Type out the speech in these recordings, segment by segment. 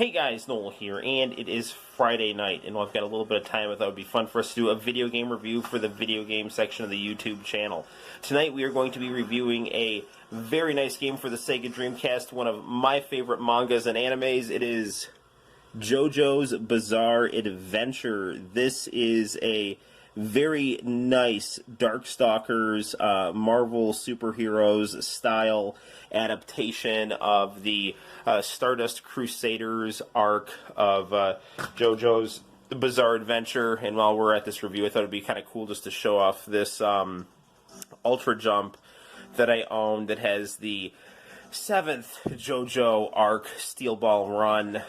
Hey guys, Noel here, and it is Friday night, and I've got a little bit of time. I thought it would be fun for us to do a video game review for the video game section of the YouTube channel. Tonight we are going to be reviewing a very nice game for the Sega Dreamcast, one of my favorite mangas and animes. It is JOJO's Bizarre Adventure. This is a very nice Darkstalkers, Marvel superheroes style adaptation of the Stardust Crusaders arc of JoJo's Bizarre Adventure. And while we're at this review, I thought it'd be kind of cool just to show off this Ultra Jump that I own that has the 7th JoJo arc Steel Ball Run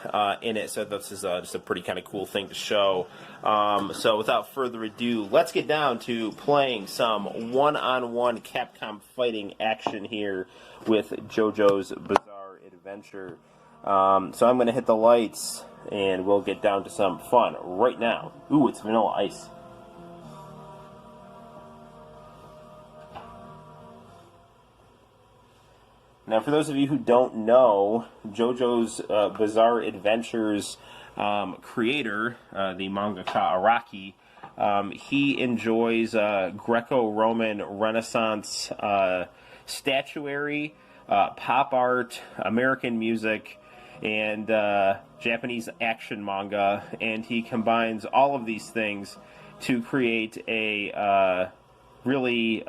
in it, so this is just a pretty kind of cool thing to show. So without further ado, let's get down to playing some one-on-one Capcom fighting action here with JoJo's Bizarre Adventure. So I'm going to hit the lights, and we'll get down to some fun right now. Ooh, it's Vanilla Ice. Now, for those of you who don't know, JoJo's Bizarre Adventures creator, the mangaka Araki, he enjoys Greco-Roman Renaissance statuary, pop art, American music, and Japanese action manga, and he combines all of these things to create a really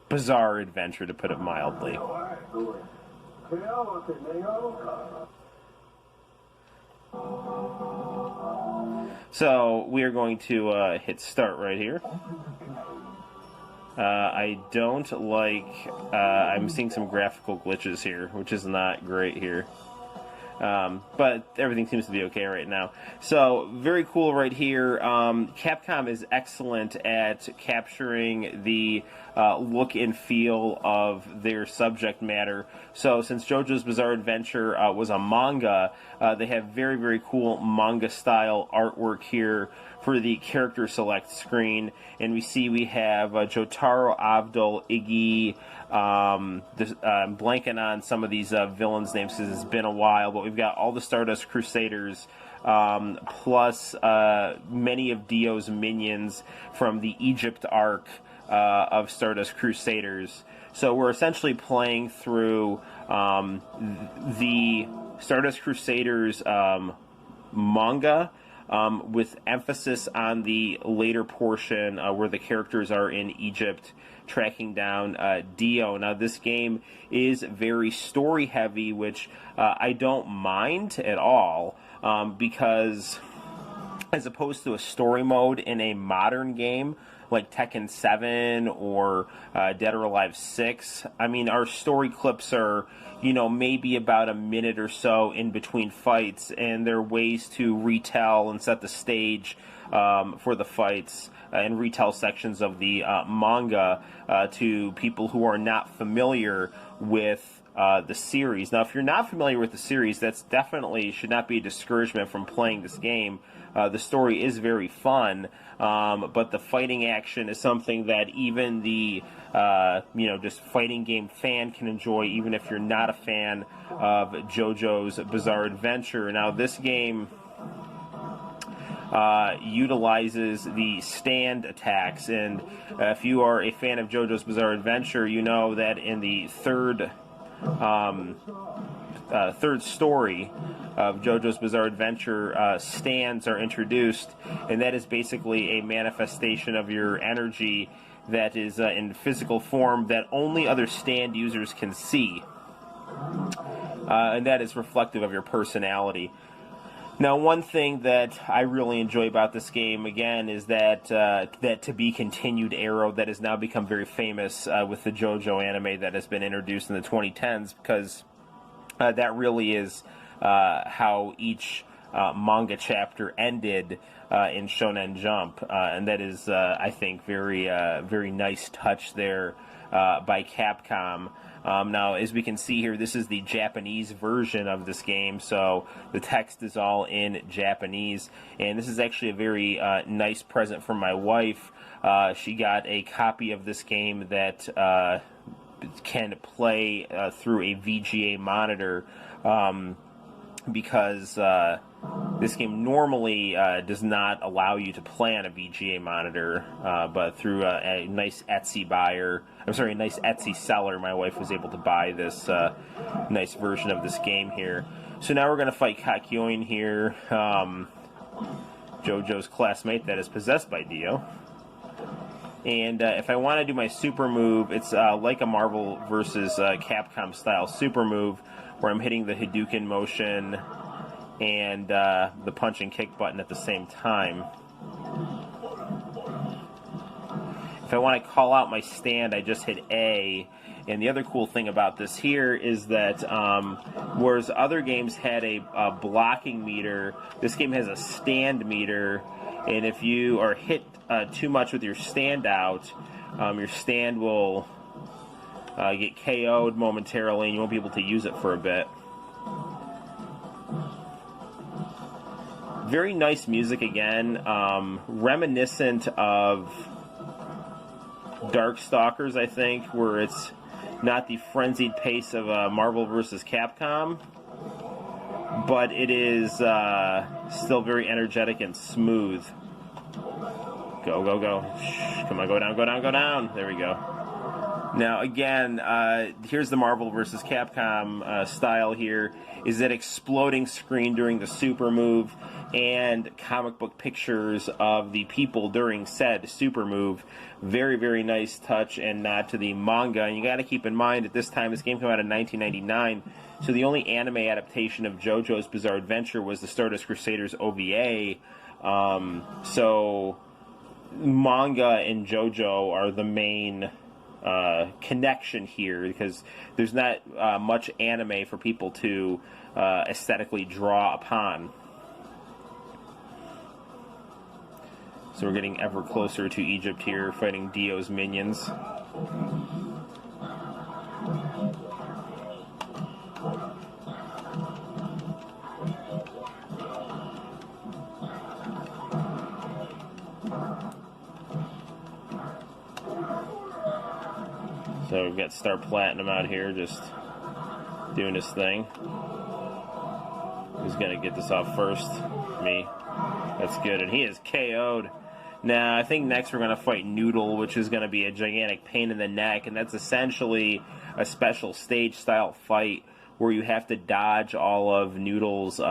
bizarre adventure, to put it mildly. So we are going to hit start right here. I don't like, I'm seeing some graphical glitches here, which is not great here. But everything seems to be okay right now. So, very cool right here. Capcom is excellent at capturing the look and feel of their subject matter. So, since JoJo's Bizarre Adventure was a manga, they have very, very cool manga-style artwork here for the character select screen. And we have Jotaro, Abdul, Iggy. I'm blanking on some of these villains' names because it's been a while, but we've got all the Stardust Crusaders, plus many of Dio's minions from the Egypt arc of Stardust Crusaders. So we're essentially playing through the Stardust Crusaders manga, with emphasis on the later portion where the characters are in Egypt tracking down Dio. Now, this game is very story-heavy, which I don't mind at all, because as opposed to a story mode in a modern game like Tekken 7 or Dead or Alive 6, I mean, our story clips are, maybe about a minute or so in between fights, and there are ways to retell and set the stage for the fights and retell sections of the manga to people who are not familiar with the series. Now, if you're not familiar with the series, that's definitely should not be a discouragement from playing this game. The story is very fun, but the fighting action is something that even the just fighting game fan can enjoy, even if you're not a fan of JoJo's Bizarre Adventure. Now, this game utilizes the stand attacks, and if you are a fan of JoJo's Bizarre Adventure, you know that in the third story of JoJo's Bizarre Adventure, stands are introduced, and that is basically a manifestation of your energy that is in physical form that only other stand users can see, and that is reflective of your personality. Now, one thing that I really enjoy about this game, again, is that to be continued arrow that has now become very famous with the JoJo anime that has been introduced in the 2010s, because that really is how each manga chapter ended in Shonen Jump, and that is, I think, very nice touch there by Capcom. Now, as we can see here, this is the Japanese version of this game, so the text is all in Japanese, and this is actually a very nice present from my wife. She got a copy of this game that can play through a VGA monitor, because this game normally does not allow you to play on a VGA monitor, but through a nice Etsy seller, my wife was able to buy this nice version of this game here. So now we're going to fight Kakyoin here, JoJo's classmate that is possessed by Dio. And if I want to do my super move, it's like a Marvel vs. Capcom style super move, where I'm hitting the Hadouken motion and the punch and kick button at the same time. If I want to call out my stand, I just hit A. And the other cool thing about this here is that whereas other games had a blocking meter, this game has a stand meter. And if you are hit too much with your stand out, your stand will get KO'd momentarily and you won't be able to use it for a bit. Very nice music again, reminiscent of Darkstalkers, I think, where it's not the frenzied pace of Marvel vs. Capcom, but it is still very energetic and smooth. Go, go, go. Shh, come on, go down, go down, go down. There we go. Now, again, here's the Marvel vs. Capcom style here. Is that exploding screen during the super move and comic book pictures of the people during said super move. Very, very nice touch and nod to the manga. And you got to keep in mind at this time, this game came out in 1999, so the only anime adaptation of JoJo's Bizarre Adventure was the Stardust Crusaders OVA. So manga and JoJo are the main connection here, because there's not much anime for people to aesthetically draw upon. So we're getting ever closer to Egypt here, fighting Dio's minions. So we've got Star Platinum out here just doing his thing. Who's going to get this off first? Me. That's good. And he is KO'd. Now, I think next we're going to fight Noodle, which is going to be a gigantic pain in the neck. And that's essentially a special stage-style fight where you have to dodge all of Noodle's,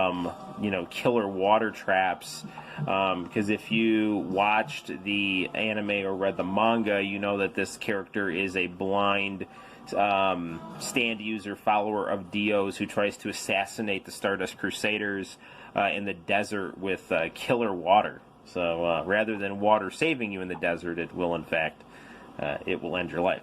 killer water traps. Because if you watched the anime or read the manga, you know that this character is a blind stand user, follower of Dio's, who tries to assassinate the Stardust Crusaders in the desert with killer water. So rather than water saving you in the desert, it will, in fact, it will end your life.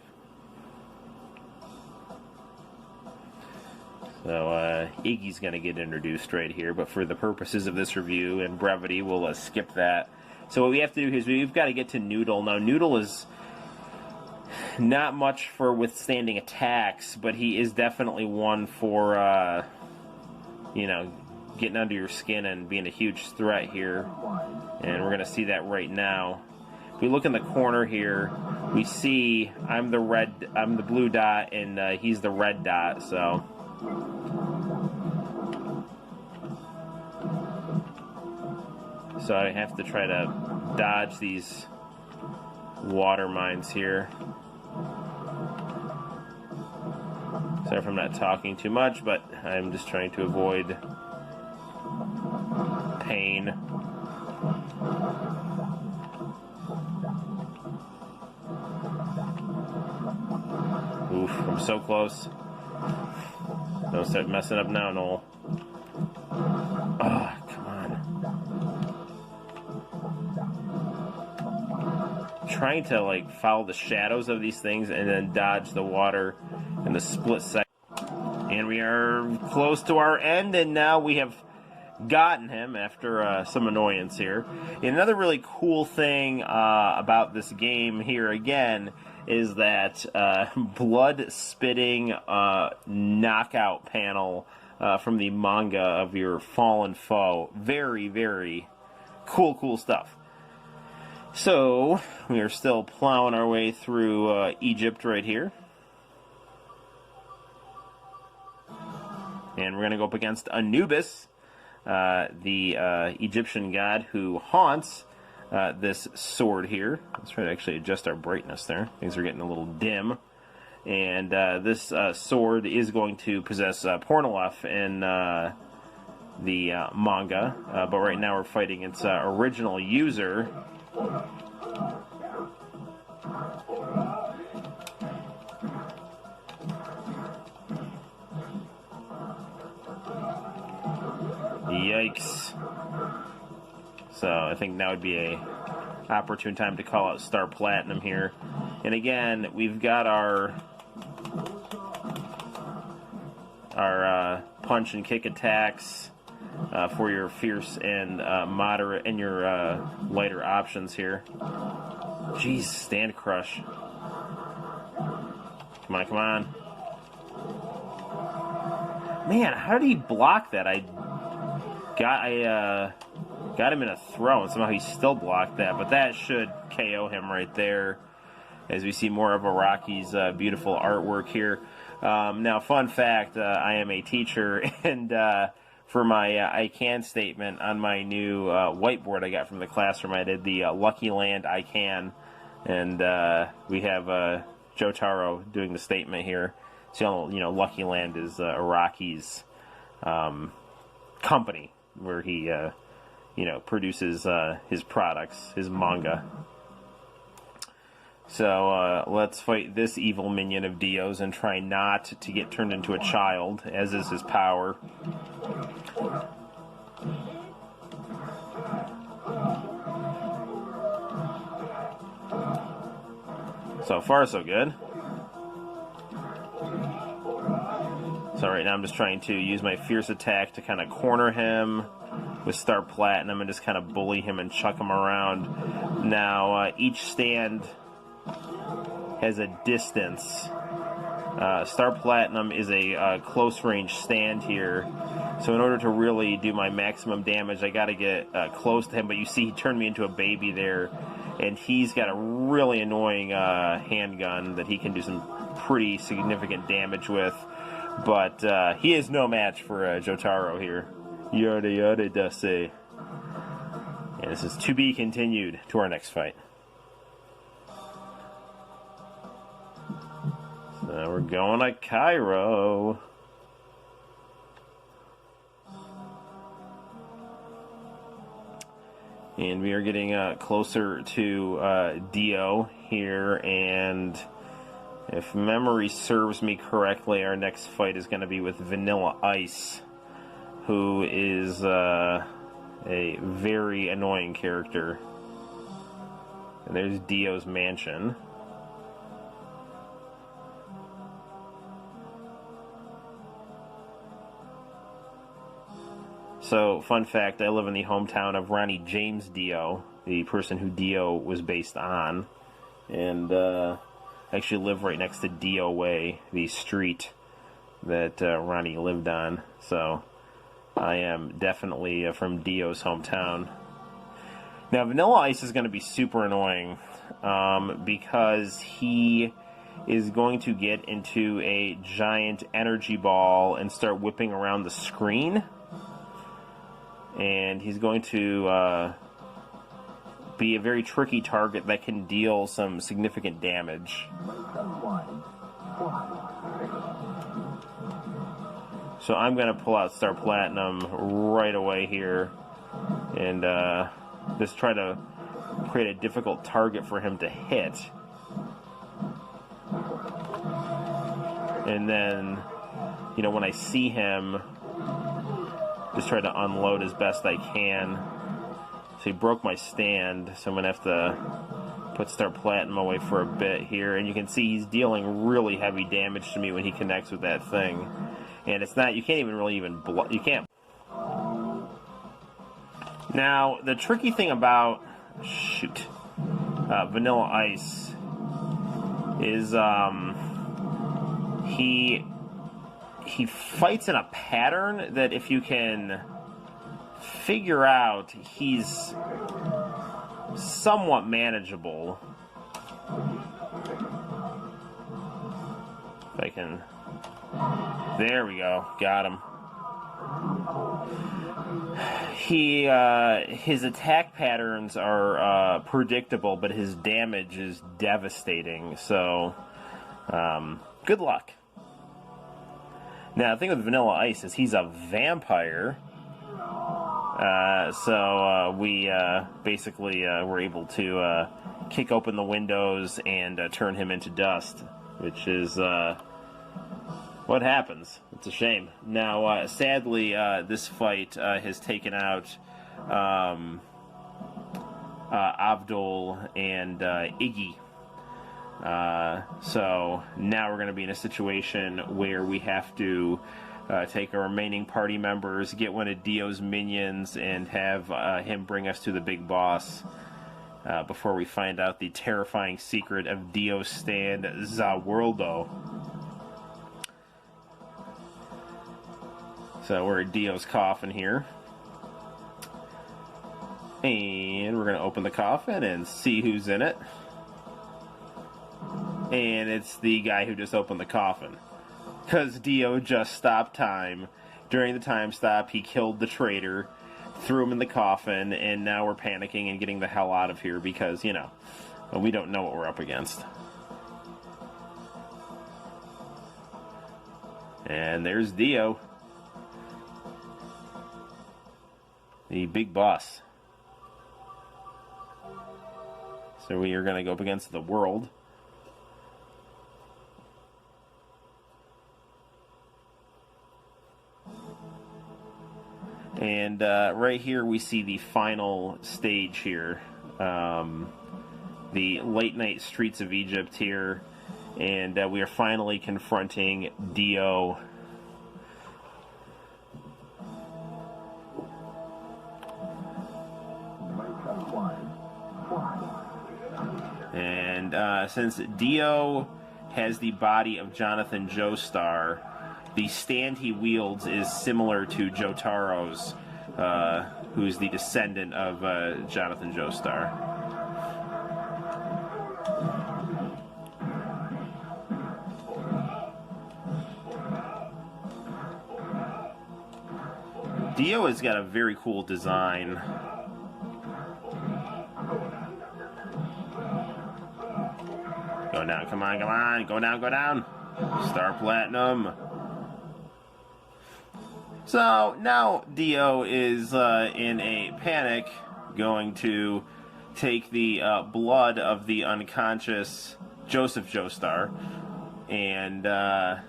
So Iggy's going to get introduced right here, but for the purposes of this review and brevity, we'll skip that. So what we have to do is we've got to get to Noodle. Now, Noodle is not much for withstanding attacks, but he is definitely one for, getting under your skin and being a huge threat here. And we're going to see that right now. If we look in the corner here, we see I'm the blue dot, and he's the red dot, so... So I have to try to dodge these water mines here. Sorry if I'm not talking too much, but I'm just trying to avoid pain. Oof, I'm so close. Don't start messing up now, Noel. Oh, come on. Trying to, follow the shadows of these things and then dodge the water in the split second. And we are close to our end, and now we have gotten him after some annoyance here. And another really cool thing about this game here again is that blood-spitting knockout panel from the manga of your fallen foe. Very, very cool stuff. So, we are still plowing our way through Egypt right here. And we're going to go up against Anubis, the Egyptian god who haunts this sword here. Let's try to actually adjust our brightness there. Things are getting a little dim. And this sword is going to possess Pornolef in the manga. But right now we're fighting its original user. Yikes. So I think now would be a opportune time to call out Star Platinum here. And again, we've got our punch and kick attacks for your fierce and moderate and your lighter options here. Jeez, stand crush. Come on, come on. Man, how did he block that? I got him in a throw, and somehow he still blocked that. But that should KO him right there, as we see more of Araki's beautiful artwork here. Now, fun fact, I am a teacher, and for my I can statement on my new whiteboard I got from the classroom, I did the Lucky Land I can, and we have Jotaro doing the statement here. So, you know, Lucky Land is Araki's company where he, you know, produces his products, his manga. So let's fight this evil minion of Dio's and try not to get turned into a child, as is his power. So far, so good. So right now I'm just trying to use my fierce attack to kind of corner him with Star Platinum and just kind of bully him and chuck him around. Now, each stand has a distance. Star Platinum is a close-range stand here. So in order to really do my maximum damage, I got to get close to him. But you see he turned me into a baby there. And he's got a really annoying handgun that he can do some pretty significant damage with. But he is no match for Jotaro here. Yare Yare dase. And this is to be continued to our next fight. So we're going to Cairo. And we are getting closer to Dio here, and if memory serves me correctly, our next fight is going to be with Vanilla Ice, who is a very annoying character. And there's Dio's mansion. So, fun fact, I live in the hometown of Ronnie James Dio, the person who Dio was based on. And I actually live right next to Dio Way, the street that Ronnie lived on. So, I am definitely from Dio's hometown. Now, Vanilla Ice is going to be super annoying because he is going to get into a giant energy ball and start whipping around the screen. And he's going to be a very tricky target that can deal some significant damage. So I'm going to pull out Star Platinum right away here and just try to create a difficult target for him to hit. And then, you know, when I see him, just try to unload as best I can. So he broke my stand, so I'm going to have to put Star Platinum away for a bit here. And you can see he's dealing really heavy damage to me when he connects with that thing. And it's not, you can't even really you can't. Now, the tricky thing about, Vanilla Ice is he fights in a pattern that if you can figure out, he's somewhat manageable. If I can... There we go. Got him. His attack patterns are predictable, but his damage is devastating. So, good luck. Now, the thing with Vanilla Ice is he's a vampire. So we basically were able to kick open the windows and turn him into dust, which is what happens. It's a shame. Now, sadly, this fight has taken out Abdul and Iggy. So now we're going to be in a situation where we have to take our remaining party members, get one of Dio's minions, and have him bring us to the big boss before we find out the terrifying secret of Dio's stand, Zaworldo. So we're at Dio's coffin here. And we're going to open the coffin and see who's in it. And it's the guy who just opened the coffin. Because Dio just stopped time. During the time stop, he killed the traitor, threw him in the coffin, and now we're panicking and getting the hell out of here because, you know, we don't know what we're up against. And there's Dio. The big boss. So we are going to go up against the world. And right here we see the final stage here. The late night streets of Egypt here. And we are finally confronting Dio. And since Dio has the body of Jonathan Joestar, the stand he wields is similar to Jotaro's, who's the descendant of Jonathan Joestar. Dio has got a very cool design. Go down, come on, come on. Go down, go down. Star Platinum. So now Dio is in a panic, going to take the blood of the unconscious Joseph Joestar. And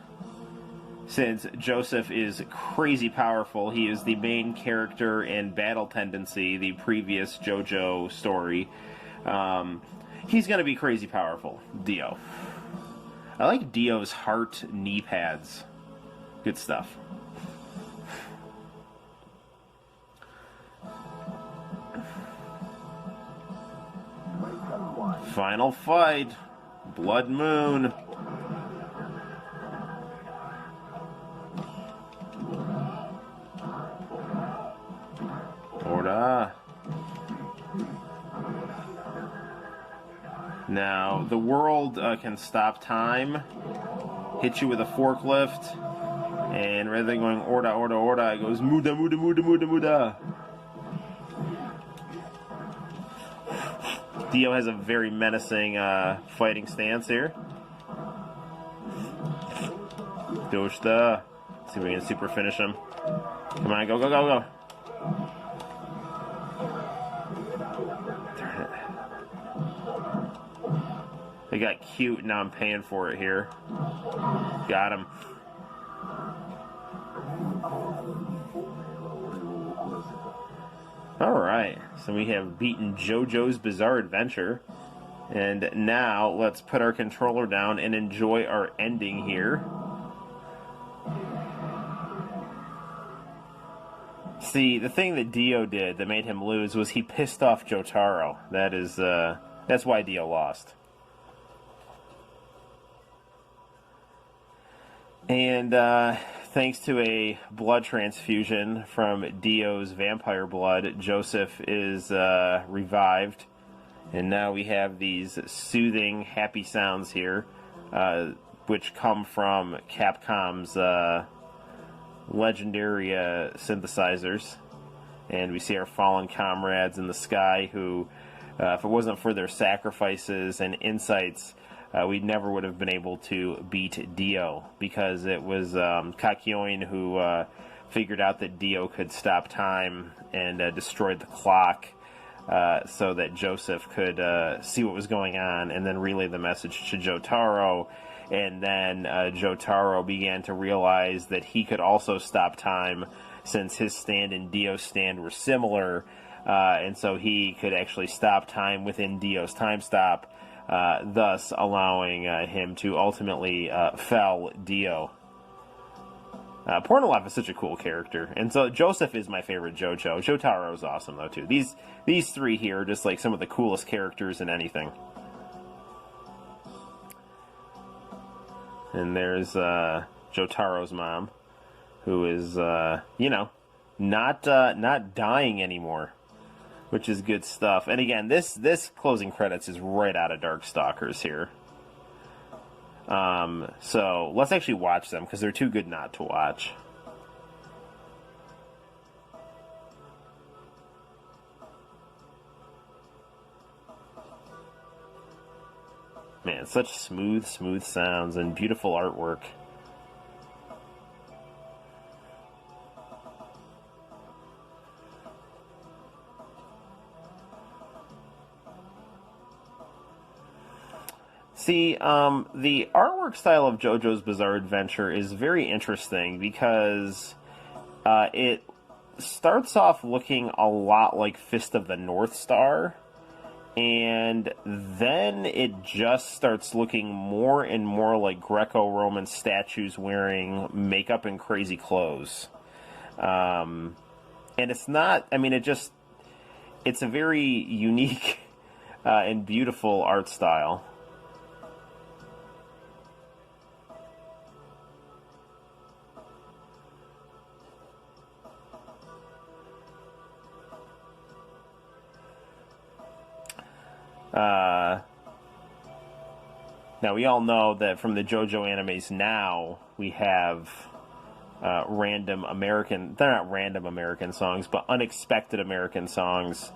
since Joseph is crazy powerful, he is the main character in Battle Tendency, the previous JOJO story. He's going to be crazy powerful, Dio. I like Dio's heart knee pads. Good stuff. Final fight. Blood Moon. Orda. Now, the world can stop time, hit you with a forklift, and rather than going Orda, Orda, Orda, it goes Muda, Muda, Muda, Muda, Muda. Dio has a very menacing fighting stance here. Doshta. See if we can super finish him. Come on, go, go, go, go. Darn it. They got cute, now I'm paying for it here. Got him. Alright, so we have beaten JoJo's Bizarre Adventure. And now, let's put our controller down and enjoy our ending here. See, the thing that Dio did that made him lose was he pissed off Jotaro. That's why Dio lost. And thanks to a blood transfusion from Dio's vampire blood, Joseph is revived. And now we have these soothing, happy sounds here, which come from Capcom's legendary synthesizers. And we see our fallen comrades in the sky who, if it wasn't for their sacrifices and insights, we never would have been able to beat Dio, because it was Kakyoin who figured out that Dio could stop time and destroyed the clock so that Joseph could see what was going on and then relay the message to Jotaro. And then Jotaro began to realize that he could also stop time, since his stand and Dio's stand were similar, and so he could actually stop time within Dio's time stop, thus allowing him to ultimately fell Dio. Pornolov is such a cool character, and so Joseph is my favorite JoJo. Jotaro is awesome though too. These three here are just like some of the coolest characters in anything. And there's Jotaro's mom, who is, not dying anymore, which is good stuff. And again, this closing credits is right out of Darkstalkers here. So let's actually watch them, because they're too good not to watch. Man, such smooth sounds and beautiful artwork. See, the artwork style of JoJo's Bizarre Adventure is very interesting, because it starts off looking a lot like Fist of the North Star, and then it just starts looking more and more like Greco-Roman statues wearing makeup and crazy clothes. And it's not, I mean, it's a very unique and beautiful art style. Now, we all know that from the JoJo animes now, we have random American, they're not random American songs, but unexpected American songs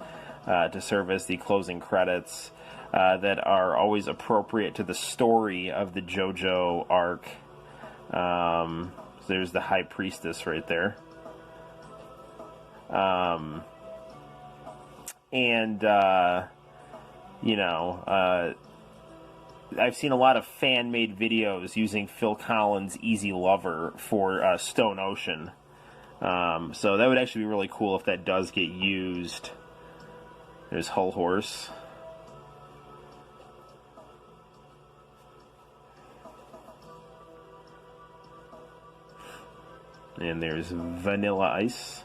to serve as the closing credits that are always appropriate to the story of the JoJo arc. So there's the High Priestess right there. I've seen a lot of fan-made videos using Phil Collins' Easy Lover for Stone Ocean. So that would actually be really cool if that does get used. There's Hull Horse. And there's Vanilla Ice.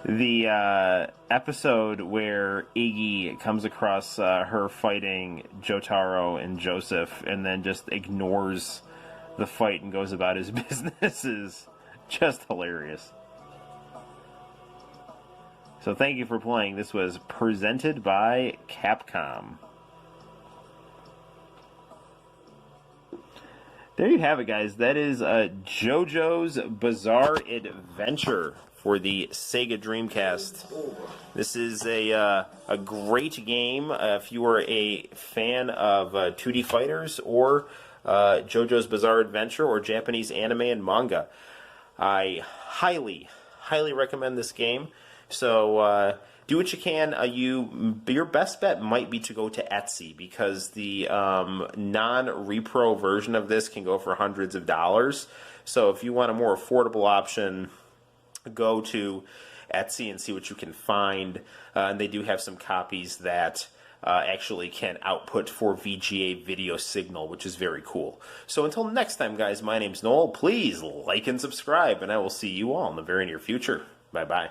The episode where Iggy comes across her fighting Jotaro and Joseph and then just ignores the fight and goes about his business is just hilarious. So thank you for playing. This was presented by Capcom. There you have it, guys. That is JoJo's Bizarre Adventure for the Sega Dreamcast. This is a great game if you are a fan of 2D fighters or JoJo's Bizarre Adventure or Japanese anime and manga. I highly recommend this game. So do what you can. Your best bet might be to go to Etsy, because the non-repro version of this can go for hundreds of dollars. So if you want a more affordable option, go to Etsy and see what you can find. And they do have some copies that actually can output for VGA video signal, which is very cool. So until next time, guys, my name's Noel. Please like and subscribe, and I will see you all in the very near future. Bye-bye.